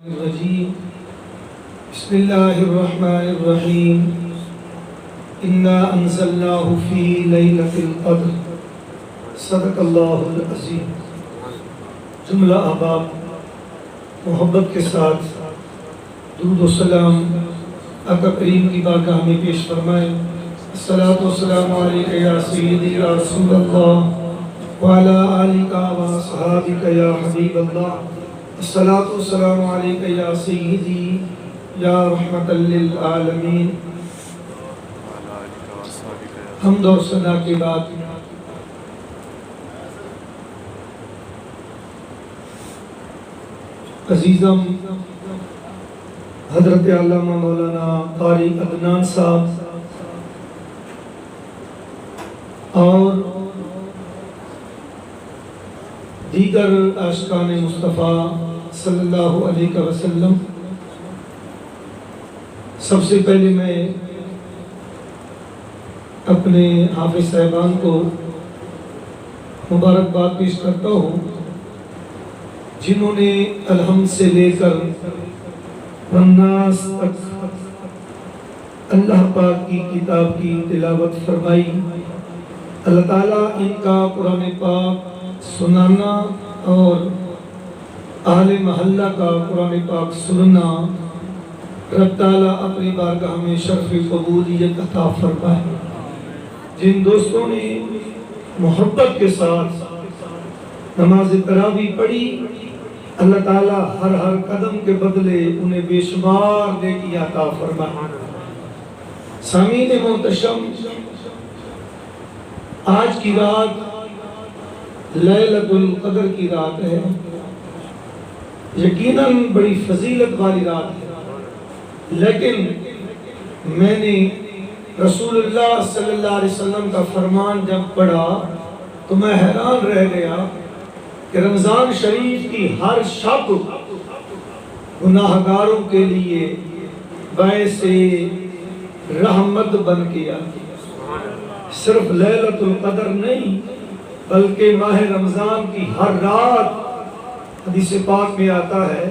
الرجيم بسم الله الرحمن الرحيم إنا أنزلناه في ليلة القدر صدق الله العظيم. جملہ احباب محبت کے ساتھ درود و سلام آقا کریم کی بارگاہ میں پیش فرمائیں. الصلاۃ والسلام علیک یا سیدی یا رسول اللہ وعلی آلک و اصحابک یا حبیب اللہ. الصلاۃ والسلام علیک یا سیدی یا رحمت للعالمین. حمد اور ثنا کے بعد عزیزم حضرت علامہ مولانا قاری عدنان صاحب اور دیگر عاشقان مصطفیٰ صلی اللہ علیہ وسلم، سب سے پہلے میں اپنے حافظ صاحبان کو مبارکباد پیش کرتا ہوں جنہوں نے الحمد سے لے کر والناس تک اللہ پاک کی کتاب کی تلاوت فرمائی. اللہ تعالیٰ ان کا قرآن پاک سنانا اور اہل محلہ کا قرآن پاک سننا رب تعالیٰ اپنی بارگاہ میں شرف قبولیت عطا فرمائے. جن دوستوں نے محبت کے ساتھ نماز تراویح پڑھی، اللہ تعالیٰ ہر قدم کے بدلے انہیں بے شمار نیکی عطا فرمائے. سامعین محتشم، آج کی رات لیلۃ القدر کی رات ہے. یقیناً بڑی فضیلت والی رات ہے، لیکن میں نے رسول اللہ صلی اللہ علیہ وسلم کا فرمان جب پڑھا تو میں حیران رہ گیا کہ رمضان شریف کی ہر شب گناہگاروں کے لیے باعث رحمت بن کے آتی. صرف لیلۃ القدر نہیں بلکہ ماہ رمضان کی ہر رات حدیث پاک میں آتا ہے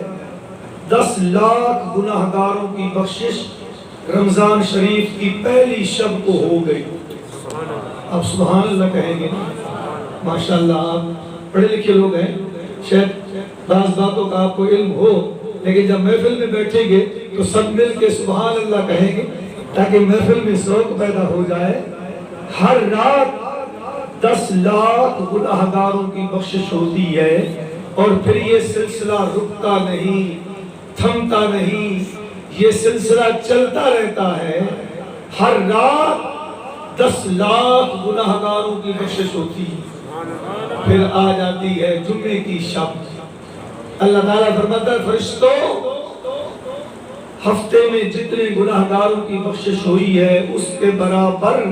10 لاکھ گناہگاروں کی بخشش رمضان شریف کی پہلی شب کو ہو گئی. آپ سبحان اللہ کہیں گے؟ ماشاءاللہ آپ پڑھے لکھے لوگ ہیں، شاید بعض باتوں کا آپ کو علم ہو، لیکن جب محفل میں بیٹھیں گے تو سب مل کے سبحان اللہ کہیں گے تاکہ محفل میں ذوق پیدا ہو جائے. ہر رات 10 لاکھ گناہگاروں کی بخشش ہوتی ہے اور پھر یہ سلسلہ رکتا نہیں، تھمتا نہیں، یہ سلسلہ چلتا رہتا ہے. ہر رات 10 لاکھ گناہگاروں کی بخشش ہوتی ہے. پھر آ جاتی ہے جمعے کی شب. اللہ تعالیٰ فرماتا ہے فرشتوں، ہفتے میں جتنے گناہگاروں کی بخشش ہوئی ہے اس کے برابر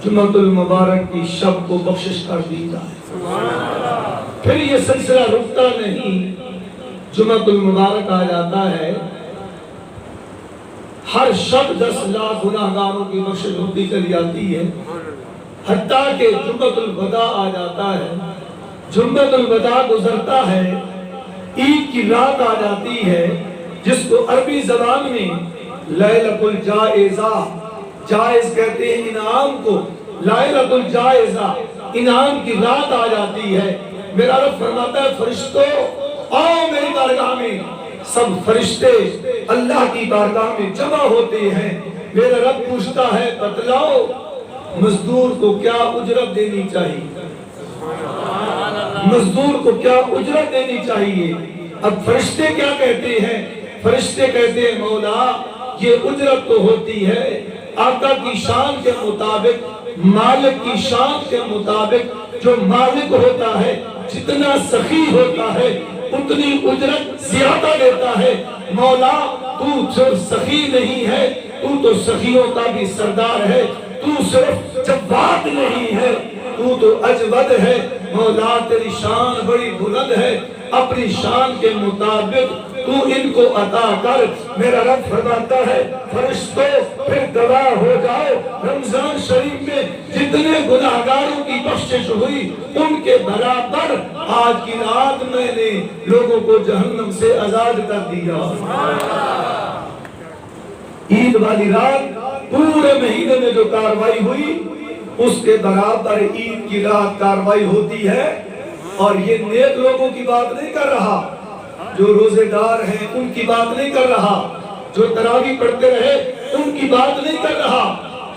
جمعۃ المبارک کی شب کو بخشش کر دیتا ہے. پھر یہ سلسلہ رکتا نہیں، جمعۃ المبارک آ جاتا ہے، ہر شب 10 لاکھ گناہگاروں کی بخشش ہوتی چلی جاتی ہے، حتیٰ کہ جمعۃ الوداع آ جاتا ہے. جمعۃ الوداع گزرتا ہے، عید کی رات آ جاتی ہے جس کو عربی زبان میں لیلۃ الجائزہ، جائز کہتے ہیں انعام کو، لیلۃ الجائزہ انعام کی رات آ جاتی ہے. میرا رب فرماتا ہے فرشتوں آؤ میری بارگاہ میں. سب فرشتے اللہ کی بارگاہ میں جمع ہوتے ہیں. میرا رب پوچھتا ہے بتلاؤ مزدور کو کیا اجرت دینی چاہیے، مزدور کو کیا اجرت دینی چاہیے. اب فرشتے کیا کہتے ہیں؟ فرشتے کہتے ہیں مولا یہ اجرت تو ہوتی ہے آقا کی شان کے مطابق، مالک کی شان کے مطابق. جو مالک ہوتا ہے جتنا سخی ہوتا ہے اتنی اجرت زیادہ دیتا ہے. مولا تو صرف سخی نہیں ہے، تو تو سخیوں کا بھی سردار ہے. تو صرف جواد نہیں ہے، تو تو اجود ہے. مولا تیری شان بڑی بلند ہے، اپنی شان کے مطابق تو ان کو عطا کر۔ میرا رب فرماتا ہے فرشتوں پھر گواہ ہو جاؤ، رمضان شریف میں جتنے گناہگاروں کی بخشش ہوئی ان کے برابر آج کی رات میں نے لوگوں کو جہنم سے آزاد کر دیا۔ عید والی رات پورے مہینے میں جو کاروائی ہوئی اس کے برابر عید کی رات کاروائی ہوتی ہے۔ اور یہ نیک لوگوں کی بات نہیں کر رہا، جو روزے دار ہیں ان کی بات نہیں کر رہا، جو تراویح پڑھتے رہے ان کی بات نہیں کر رہا،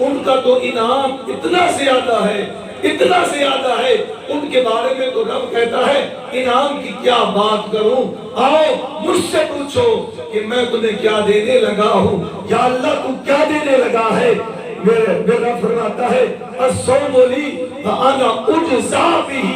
ان کا تو انعام اتنا زیادہ ہے، اتنا زیادہ ہے، ان کے بارے میں تو رب کہتا ہے انعام کی کیا بات کروں، آؤ مجھ سے پوچھو کہ میں تمہیں کیا دینے لگا ہوں، یا اللہ تو کیا دینے لگا ہے۔ میرا فرماتا ہے الصوم لی وانا اجزا بہ،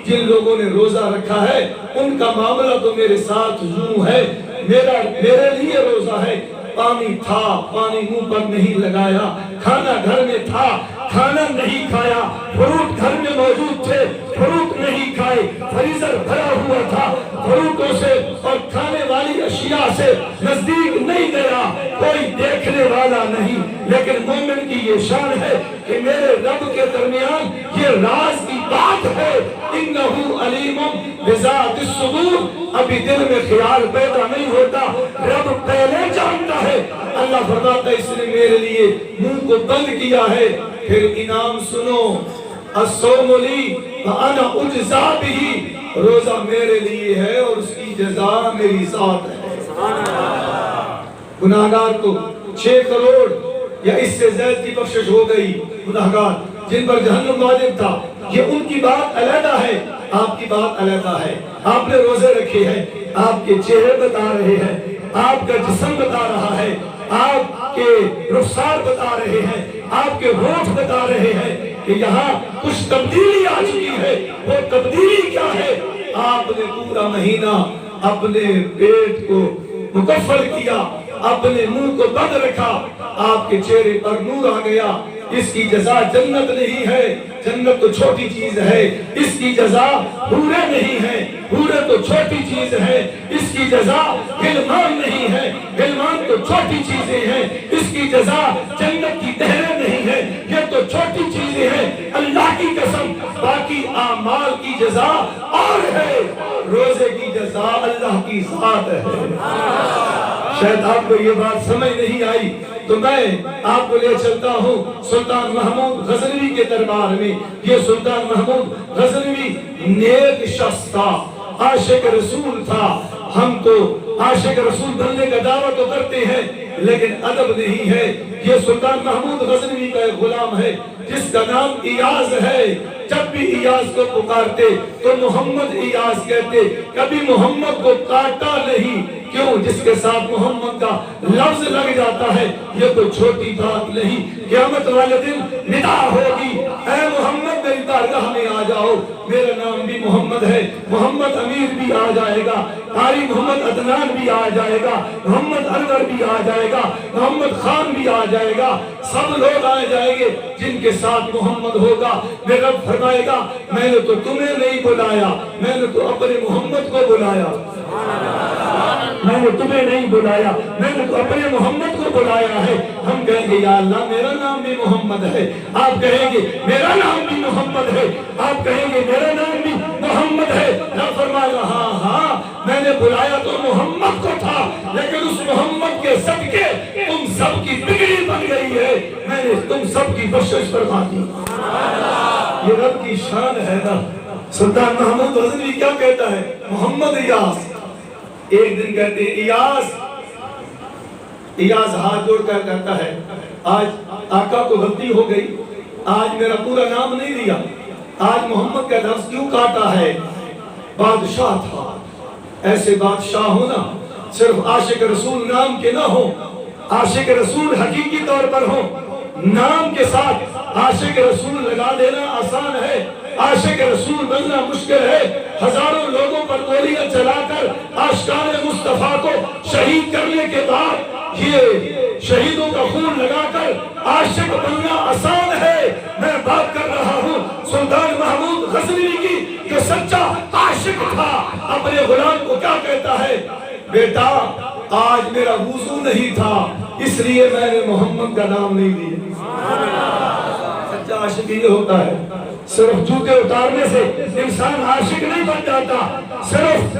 جن لوگوں نے روزہ رکھا ہے ان کا معاملہ تو میرے ساتھ یوں ہے، میرے لیے روزہ ہے۔ پانی تھا، پانی منہ پر نہیں لگایا، کھانا گھر میں تھا، کھانا نہیں کھایا، فروٹ گھر میں موجود تھے، فروٹ نہیں کھائے، فریزر بھرا ہوا تھا فروٹوں سے اور کھانے والی اشیاء سے نزدیک نہیں گیا، کوئی دیکھنے والا نہیں۔ لیکن مومن کی یہ شان ہے کہ میرے رب کے درمیان یہ راز کی بات ہے، انہو علیم بذات الصدور، ابھی دل میں خیال پیدا نہیں ہوتا، رب پہلے جانتا ہے۔ اللہ فرماتا ہے اس نے میرے لیے منہ کو بند کیا ہے۔ پھر انعام سنو، الصوم لی وانا اجزا بہ، روزہ میرے لیے ہے اور اس کی جزا میری ذات ہے۔ گناہگار کو 6 کروڑ یا اس سے زیادہ کی بخشش ہو گئی، گناہگار جن پر جہنم واجب تھا، یہ ان کی بات علیحدہ ہے، آپ کی بات علیحدہ ہے۔ آپ نے روزے رکھے ہیں، آپ کے چہرے بتا رہے ہیں، آپ کا جسم بتا رہا ہے، آپ کے رخسار بتا رہے ہیں، آپ کے ہونٹ بتا رہے ہیں کہ یہاں کچھ تبدیلی آ چکی ہے۔ وہ تبدیلی کیا ہے؟ آپ نے پورا مہینہ اپنے پیٹ کو مکفل کیا، اپنے منہ کو بند رکھا، آپ کے چہرے پر نور آ گیا۔ اس کی جزا جنت نہیں ہے، جنت تو چھوٹی چیز ہے، اس کی جزا حوریں نہیں ہے، حوریں تو چھوٹی چیز ہے، اس کی جزا غلمان نہیں ہے، غلمان تو چھوٹی چیزیں ہیں، اس کی جزا جنت کی نہریں نہیں ہے، یہ تو چھوٹی چیزیں ہیں۔ اللہ کی قسم باقی اعمال کی جزا اور ہے، روزے کی جزا اللہ کی ذات ہے۔ شاید آپ کو یہ بات سمجھ نہیں آئی تو میں آپ کو لے چلتا ہوں سلطان محمود غزنوی کے دربار میں۔ یہ سلطان محمود غزنوی نیک شخص تھا، عاشق رسول تھا۔ ہم تو عاشق رسول بننے کا دعویٰ تو کرتے ہیں لیکن ادب نہیں ہے۔ یہ سلطان محمود غزنوی کا ایک غلام ہے جس کا نام ایاز ہے۔ جب بھی ایاز کو پکارتے تو محمد ایاز کہتے، کبھی محمد کو کاٹا نہیں، کیوں؟ جس کے ساتھ محمد کا لفظ لگ جاتا ہے یہ کوئی چھوٹی بات نہیں۔ قیامت والے دن ندا ہوگی، اے محمد میری بارگاہ میں آ جاؤ، میرا نام بھی محمد ہے، محمد امیر بھی آ جائے گا، قاری محمد عدنان بھی آ جائے گا، محمد انور بھی آ جائے گا، محمد خان بھی آ جائے گا، سب لوگ آ جائیں گے جن کے ساتھ محمد ہوگا۔ میرا رب فرمائے گا میں نے تو تمہیں نہیں بلایا، میں نے تو اپنے محمد کو بلایا، میں نے تمہیں نہیں بلایا، میں نے تو اپنے محمد کو بلایا ہے۔ ہم کہیں گے یا اللہ میرا نام بھی محمد ہے، آپ کہیں گے میرا نام بھی محمد ہے، آپ کہیں گے میرا نام بھی محمد ہے۔ رب فرمائے گا ہاں ہاں میں نے بلایا تو محمد کو تھا، لیکن اس محمد کے صدقے تم سب کی بگڑی بن گئی ہے، میں نے تم سب کی بخشش فرما دی۔ یہ رب کی شان ہے نا۔ سلطان محمود غزنوی کیا کہتا ہے؟ محمد ایاز، ایک دن کہتے ہیں ایاز ہاتھ جوڑ کر کہتا ہے آج آقا کو غلطی ہو گئی، آج میرا پورا نام نہیں لیا، آج محمد کا لفظ کیوں کاٹا ہے؟ بادشاہ تھا، ایسے بادشاہ ہونا صرف عاشق رسول نام کے نہ ہو، عاشق رسول حقیقی طور پر ہو، نام کے ساتھ عاشق رسول لگا دینا آسان ہے، عاشق رسول بننا مشکل ہے۔ ہزاروں لوگوں پر گولیاں چلا کر عاشقان مصطفیٰ کو شہید کرنے کے بعد یہ شہیدوں کا خون لگا کر عاشق بننا آسان ہے۔ میں بات کر رہا ہوں سلطان محمود غزنوی کی، جو سچا عاشق تھا، اپنے غلام کو کیا کہتا ہے؟ بیٹا آج میرا وضو نہیں تھا اس لیے میں نے محمد کا نام نہیں لیا۔ سچا عاشق یہ ہوتا ہے، صرف جوتے اتارنے سے انسان عاشق نہیں بن جاتا، صرف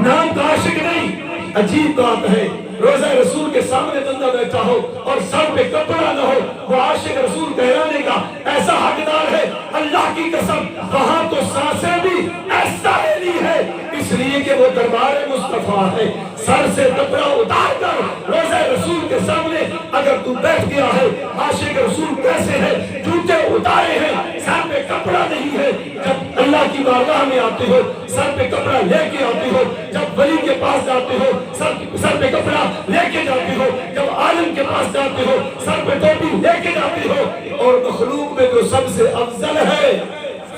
نام کا عاشق نہیں۔ عجیب بات ہے، روزہ رسول کے سامنے بندہ بیٹھا ہو اور سر پہ کپڑا نہ ہو، وہ عاشق رسول کہلانے کا ایسا حقدار ہے۔ اللہ کی قسم وہاں تو سانسیں بھی ایسا ہی نہیں ہے، اس لیے کہ وہ دربار مصطفیٰ ہے۔ سر سے کپڑا اتار کر روزہ رسول کے سامنے اگر تو بیٹھ گیا ہے، عاشق رسول کیسے ہے؟ جوتے اتارے ہیں، سر پہ کپڑا نہیں ہے۔ جب اللہ کی بارگاہ میں آتے ہو سر پہ کپڑا لے کے آتے ہو، جب ولی کے پاس جاتے ہو سر پہ کپڑا لے کے جاتے ہو، جب عالم کے پاس جاتے ہو سر پہ ٹوپی لے کے جاتے ہو، اور مخلوق میں جو سب سے افضل ہے،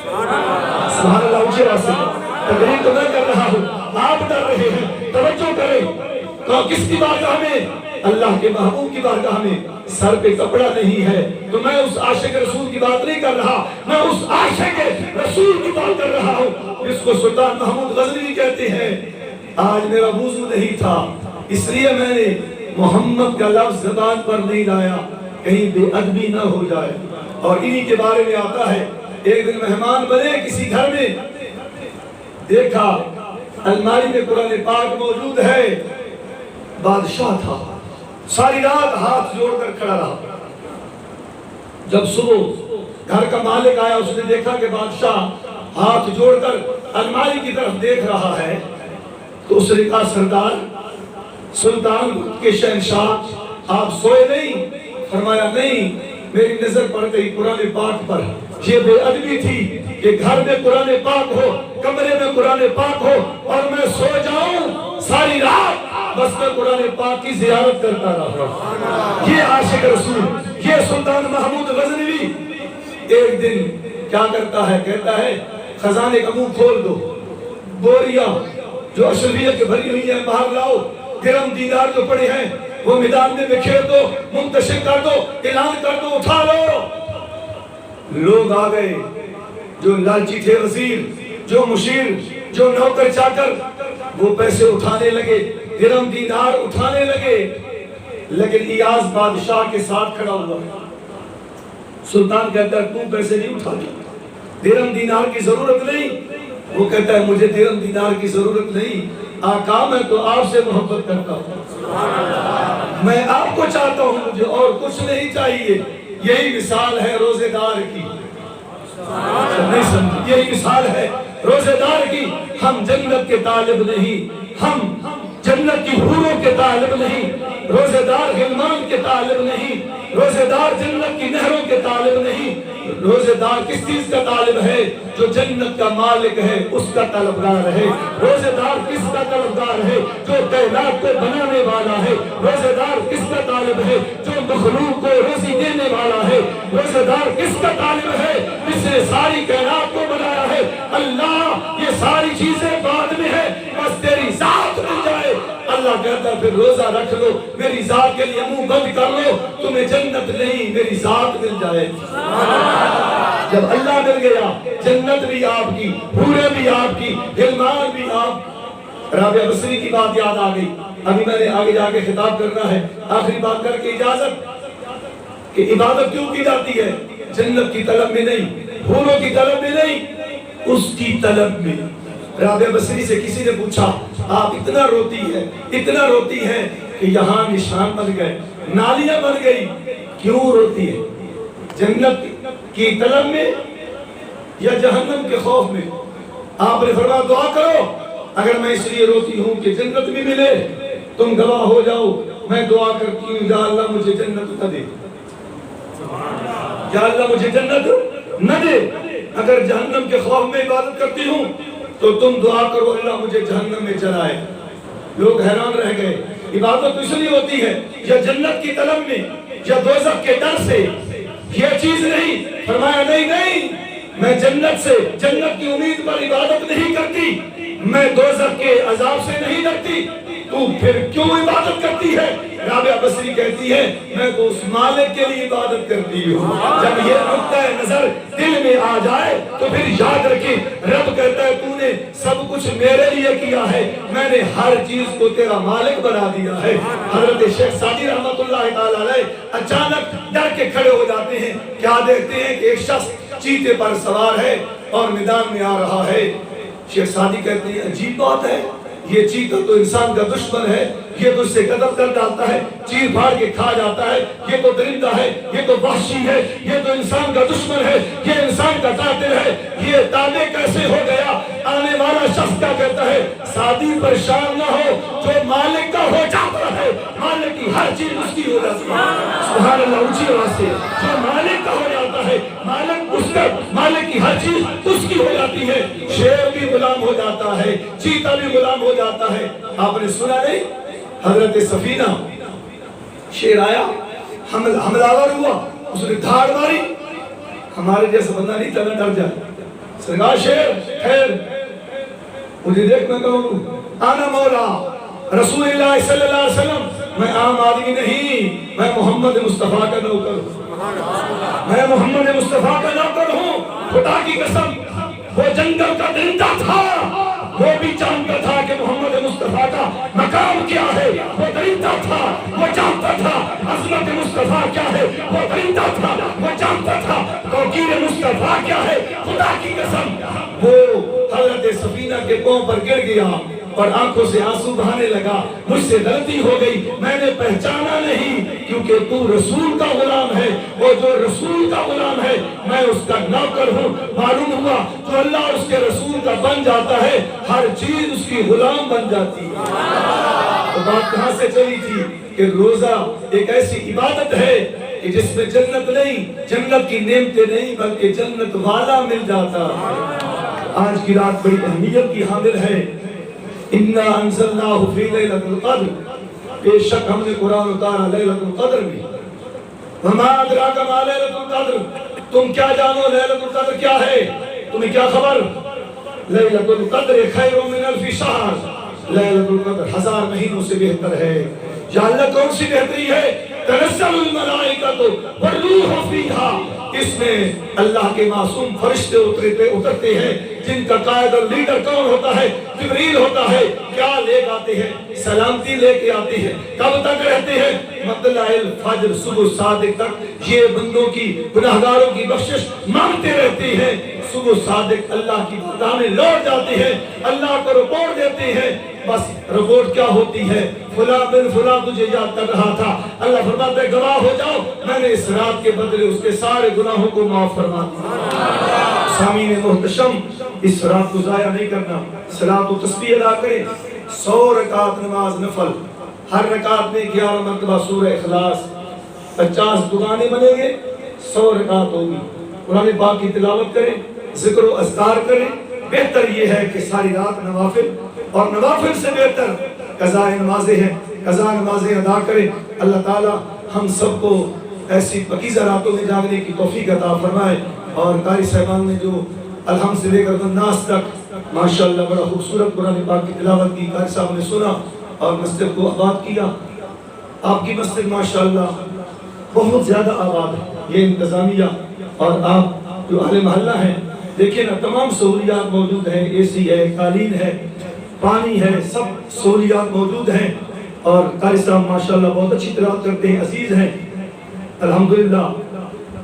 سبحان اللہ، اونچے آواز سے تقریر تو میں کر رہا ہوں، آپ ڈر رہے ہیں، توجہ کریں۔ تو کس کی بارگاہ میں؟ اللہ کے محبوب کی بارگاہ میں سر پہ کپڑا نہیں ہے۔ تو میں اس عاشق رسول کی بات نہیں کر رہا، میں اس عاشق رسول کی بات کر رہا ہوں جس کو سلطان محمود غزنوی کہتے ہیں۔ آج میرا وضو نہیں تھا اس لیے میں نے محمد کا لفظ زبان پر نہیں لایا، کہیں بے ادبی نہ ہو جائے۔ اور انہی کے بارے میں آتا ہے، ایک دن مہمان بنے کسی گھر میں، دیکھا الماری میں قرآن پاک موجود ہے، بادشاہ تھا، ساری رات ہاتھ جوڑ کر کھڑا رہا۔ جب صبح گھر کا مالک آیا، اس نے دیکھا کہ بادشاہ ہاتھ جوڑ کر الماری کی طرف دیکھ رہا ہے، تو اس نے کہا سردار سلطان کے شہنشاہ آپ سوئے نہیں؟ فرمایا نہیں، میری نظر پڑ گئی قرآن پاک پر۔ یہ بے ادبی تھی کہ گھر میں قرآن پاک ہو، کمرے میں قرآن پاک ہو اور میں سو جاؤں ساری رات بس میں قرآن پاک کی زیارت کرتا رہا۔ یہ عاشق رسول، یہ سلطان محمود غزنوی ایک دن کیا کرتا ہے؟ کہتا ہے خزانے کا منہ کھول دو، بوریاں جو اشرفیہ کے بھری ہوئی ہیں باہر لاؤ، درم دینار جو پڑے ہیں وہ میدان میں بکھیر دو، منتشر کر دو، اعلان کر دو، اٹھا لو۔ لوگ آ گئے، جو لالچی تھے وزیر، جو مشیر، جو نوکر چاکر، وہ پیسے اٹھانے لگے، درم دینار اٹھانے لگے، لیکن ایاز بادشاہ کے ساتھ کھڑا ہوا ہے۔ سلطان کہتا ہے تو پیسے نہیں اٹھاتے، درم دینار کی ضرورت نہیں۔ وہ کہتا ہے مجھے درم دینار کی ضرورت نہیں، آقا میں تو آپ سے محبت کرتا ہوں، میں آپ کو چاہتا ہوں، مجھے اور کچھ نہیں چاہیے۔ یہی مثال ہے روزے دار کی، نہیں سمجھ، یہی مثال ہے روزے دار کی۔ ہم جنت کے طالب نہیں، ہم جنت کی حوروں کے طالب نہیں، روزے دار غلمان کے طالب نہیں، روزے دار جنت کی نہروں کے طالب نہیں۔ روزے دار کس چیز کا طالب ہے؟ جو جنت کا مالک ہے اس کا طلبگار ہے۔ روزے دار کس کا طلبگار ہے؟ جو کائنات کو بنانے والا ہے۔ روزے دار کس کا طالب ہے؟ جو مخلوق کو روزی دینے والا ہے۔ روزے دار کس کا طالب ہے؟ جس نے ساری کائنات کو بنایا ہے۔ اللہ یہ ساری چیزیں بعد میں ہے، بس تیری ذات مل جائے۔ اللہ کہتا ہے پھر روزہ رکھ لو، میری ذات کے لیے منہ بند کر لو، تمہیں جنت نہیں میری ذات مل جائے۔ جب اللہ مل گیا، جنت بھی آپ کی، حوریں بھی آپ کی، غلمان بھی آپ۔ رابعہ بصری کی بات یاد آ گئی، ابھی میں نے آگے جا کے خطاب کرنا ہے، آخری بات کر کے اجازت کہ عبادت کیوں کی جاتی ہے؟ جنت کی طلب میں نہیں، حوروں کی طلب میں نہیں، اس کی طلب میں۔ رابعہ بصری سے کسی نے پوچھا آپ اتنا روتی ہے کہ یہاں نشان بن گئے، نالیاں بن گئی، کیوں روتی ہے؟ جنت کی طلب میں یا جہنم کے خوف میں؟ آپ نے فرمایا دعا کرو، اگر میں اس لیے روتی ہوں کہ جنت بھی ملے، تم گواہ ہو جاؤ، میں دعا کرتی ہوں یا اللہ مجھے جنت نہ دے، یا اللہ مجھے جنت نہ دے۔ اگر جہنم کے خوف میں عبادت کرتی ہوں تو تم دعا کرو اللہ مجھے جہنم میں جلائے۔ لوگ حیران رہ گئے، عبادت اس لیے ہوتی ہے یا جنت کی طلب میں یا دوزخ کے ڈر سے؟ یہ چیز نہیں۔ فرمایا نہیں، میں جنت سے، جنت کی امید پر عبادت نہیں کرتی، میں دوزخ کے عذاب سے نہیں ڈرتی، تو پھر کیوں عبادت کرتی ہے؟ رابعہ بصری کہتی ہے میں تو اس مالک کے لیے عبادت کرتی ہوں. جب یہ نقطہ نظر دل میں آ جائے تو پھر یاد رکھیں رب کہتا ہے تو نے سب کچھ میرے لیے کیا ہے, میں نے ہر چیز کو تیرا مالک بنا دیا ہے. حضرت شیخ سعدی رحمت اللہ تعالی علیہ اچانک ڈر کے کھڑے ہو جاتے ہیں. کیا دیکھتے ہیں کہ ایک شخص چیتے پر سوار ہے اور میدان میں آ رہا ہے. شیخ سعدی کہتے ہیں عجیب بات ہے, یہ چیتا تو انسان کا دشمن ہے, یہ تو اس سے قتل کر ڈالتا ہے, چیر پھاڑ کے کھا جاتا ہے, یہ تو درندہ ہے, یہ تو وحشی ہے, یہ تو انسان کا دشمن ہے, یہ انسان کا قاتل ہے, یہ تابع کیسے ہو گیا؟ آنے والا شخص کیا کہتا ہے سعدی پریشان نہ ہو, جو مالک کا ہو جاتا ہے مالک کی ہر چیز اس کی ہو جاتی ہے. سبحان اللہ, اونچی آواز سے, جو مالک کا ہو جاتا ہے مالک اس کا, مالک کی ہر چیز اس کی ہو جاتی ہے. شیر بھی غلام ہو جاتا ہے, چیتا بھی غلام ہو جاتا ہے. آپ نے سنا نہیں حضرت سفینہ شیر آیا حملہ آور ہوا, اس نے دھاڑ ماری, ہمارے جیسا بندہ نہیں تھا نہ ڈر جائے. سرکار شیر خیر مجھے دیکھ میں کہوں آنا مولا رسول اللہ صلی اللہ علیہ وسلم, میں عام آدمی نہیں, میں محمد مصطفیٰ کا نوکر ہوں, میں محمد مصطفیٰ کا نوکر ہوں. خدا کی قسم وہ جنگل کا درندہ تھا, وہ بھی جانتا تھا کہ محمد مصطفیٰ کا مقام کیا ہے. وہ درندہ تھا, وہ جانتا تھا عظمت مصطفیٰ کیا ہے. وہ درندہ تھا, وہ جانتا تھا توقیر مصطفیٰ کیا ہے. خدا کی قسم وہ حضرت سفینہ کے پاؤں پر گر گیا اور آنکھوں سے آنسو بہانے لگا. مجھ سے غلطی ہو گئی, میں نے پہچانا نہیں, کیونکہ تو رسول کا غلام ہے, وہ جو رسول کا غلام ہے میں اس کا نوکر ہوں. معلوم ہوا جو اللہ اور اس کے رسول کا بن جاتا ہے ہر چیز اس کی غلام بن جاتی ہے. تو بات کہاں سے چلی تھی کہ روزہ ایک ایسی عبادت ہے کہ جس میں جنت نہیں, جنت کی نعمتیں نہیں بلکہ جنت والا مل جاتا. آج کی رات بڑی اہمیت کی حامل ہے. اِنَّا أَنزَلْنَاهُ فِي لَيْلَةِ الْقَدْرِ, بے شک ہم نے قرآن اتارا لیلۃ القدر میں. وَمَا أَدْرَاكَ مَا لَيْلَةُ الْقَدْرِ, تم کیا جانو لیلۃ القدر کیا ہے, تمہیں کیا خبر؟ لیلۃ القدر خیر من الف شہر, لیلۃ القدر 1000 مہینوں سے بہتر ہے. یا اللہ کون سی بہتری ہے؟ تنزل الملائکۃ والروح فیہا, اس میں اللہ کے معصوم فرشتے اترتے ہیں جن کا قائد اور لیڈر کون ہوتا ہے؟ جبریل ہوتا ہے. کیا لے کے آتے ہیں؟ سلامتی لے کے آتے ہیں. کب تک رہتے ہیں؟ مطلع الفجر, صبح صادق تک یہ بندوں کی گناہگاروں کی بخشش مانگتے رہتے ہیں. صبح صادق اللہ کی بارگاہ میں لوٹ جاتے ہیں, اللہ کو رپورٹ دیتے ہیں. بس رپورٹ کیا ہوتی ہے؟ فلاں بن فلاں تجھے یاد کر رہا تھا. اللہ فرماتا ہے گواہ ہو جاؤ, میں نے اس رات کے بدلے اس کے سارے گناہوں کو معاف فرما دیا. سامعین محتشم, اس رات کو ضائع نہیں کرنا. صلاۃ و تسبیح ادا کریں. 100 رکعت نماز نفل, ہر رکعت میں 11 مرتبہ سورہ اخلاص, 50 دعائیں بنیں گے, 100 رکعت ہوگی. قرآن پاک کی تلاوت کریں, ذکر و اذکار کریں. بہتر یہ ہے کہ ساری رات نوافل, اور نوافل سے بہتر قضاء نمازیں ہیں, قضاء نمازیں ادا کریں. اللہ تعالی ہم سب کو ایسی پاکیزہ راتوں میں جاگنے کی توفیق عطا فرمائے. اور قاری صاحبان نے جو الحم سے لے کر الناس تک ماشاءاللہ بڑا خوبصورت قرآن پاک کی تلاوت کی, قاری صاحب نے سنا اور مسجد کو آباد کیا. آپ کی مسجد ماشاءاللہ بہت زیادہ آباد ہے. یہ انتظامیہ اور آپ جو اہل محلہ ہیں, دیکھیں نا تمام سہولیات موجود ہیں, اے سی ہے, قالین ہے, پانی ہے, سب سہولیات موجود ہیں. اور قاری صاحب ماشاءاللہ بہت اچھی تلاوت کرتے ہیں, عزیز ہیں الحمدللہ,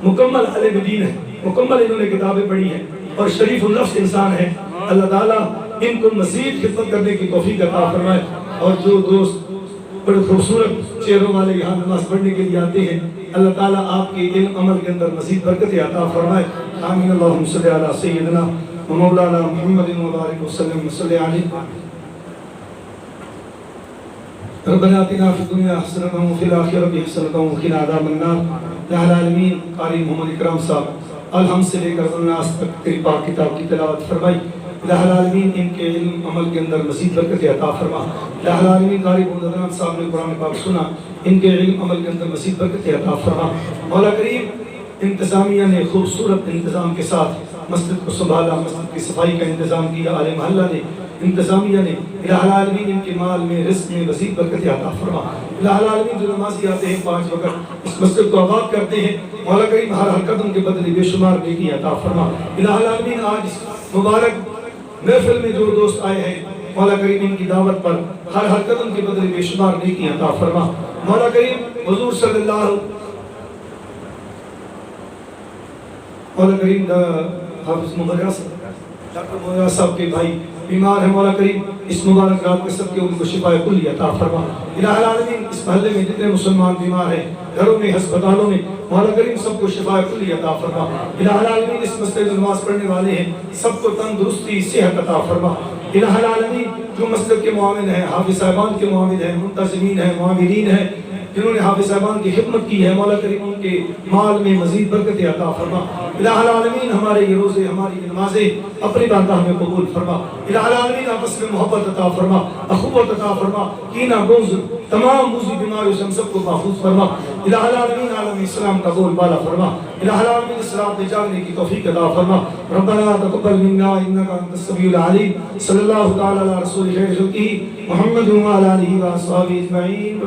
مکمل اہل دین ہیں, مکمل انہوں نے کتابیں پڑھی ہیں اور شریف النفس انسان ہیں. اللہ تعالیٰ ان کو مزید خدمت کرنے کی توفیق عطا فرمائے. اور جو دوست بڑے خوبصورت چہروں والے یہاں نماز پڑھنے کے لیے آتے ہیں, اللہ تعالیٰ آپ کے علم عمل کے اندر مزید برکت عطا فرمائے. آمین. اللہم صلی علی سیدنا و مولانا محمد مبارک وسلم صلی علیہ. ربنا آتنا فی الدنیا حسنۃ وفی الآخرۃ حسنۃ وقنا عذاب النار. یا العالمین, قاری محمد اکرام صاحب الحم سے لے کر الناس تک تیری پاک کتاب کی تلاوت فرمائی. یا العالمین ان کے علم عمل کے اندر مزید برکت عطا فرما. یا العالمین قاری محمد صاحب نے قرآن پاک سنا, ان کے علم عمل کے اندر مزید برکت عطا فرما. مولا کریم, انتظامیہ نے خوبصورت انتظام کے ساتھ مسجد کو سنبھالا, مسجد کی صفائی کا انتظام کیا, اہل محلہ نے انتظامیہ نے، الہ العالمین ان کے مال میں، رزق میں مزید برکت عطا فرما۔ الہ العالمین جو نمازی آتے ہیں 5 وقت اس مسجد کو آباد کرتے ہیں، مولا کریم ہر قدم کے بدلے بے شمار نیکی عطا فرما۔ الہ العالمین آج اس مبارک محفل میں جو دوست آئے ہیں، مولا کریم ان کی دعوت پر ہر قدم کے بدلے بے شمار نیکی عطا فرما۔ مولا کریم حضور صلی اللہ مولا کریم حافظ مغیاث ڈاکٹر مغیاث صاحب کے بھائی بیمار ہیں، مولا کریم اس مبارک رات میں سب کے ان کو شفا کلی عطا فرما۔ الہ العالمین اس محلے میں جتنے مسلمان بیمار ہیں، گھروں میں، ہسپتالوں میں، مولا کریم سب کو شفا کلی عطا فرما۔ الہ العالمین اس مسجد میں نماز پڑھنے والے ہیں، سب کو تندرستی صحت عطا فرما۔ الہ العالمین جو مسجد کے معاون ہیں، حافظ صاحبان کے معاون ہیں، منتظمین ہیں، معاونین ہیں، جنہوں نے حافظ صاحبان کی خدمت کی ہے، مولا کریم ان کے مال میں مزید برکت عطا فرما۔ الہ العالمین ہمارے یہ روزے، ہماری یہ نمازیں اپنی بارگاہ میں قبول فرما۔ الہ العالمین آپس میں محبت عطا فرما، اخوت عطا فرما، کینہ بغض تمام موذی بیماریوں سے ہم سب کو محفوظ فرما۔ الہ العالمین عالم اسلام کا بول بالا فرما۔ الہ العالمین اس رات میں جاگنے کی توفیق عطا فرما۔ ربنا تقبل منا انک انت السمیع العلیم۔ صلی اللہ تعالی علی رسول خیر خلقہ محمد وعلی آلہ وصحبہ اجمعین۔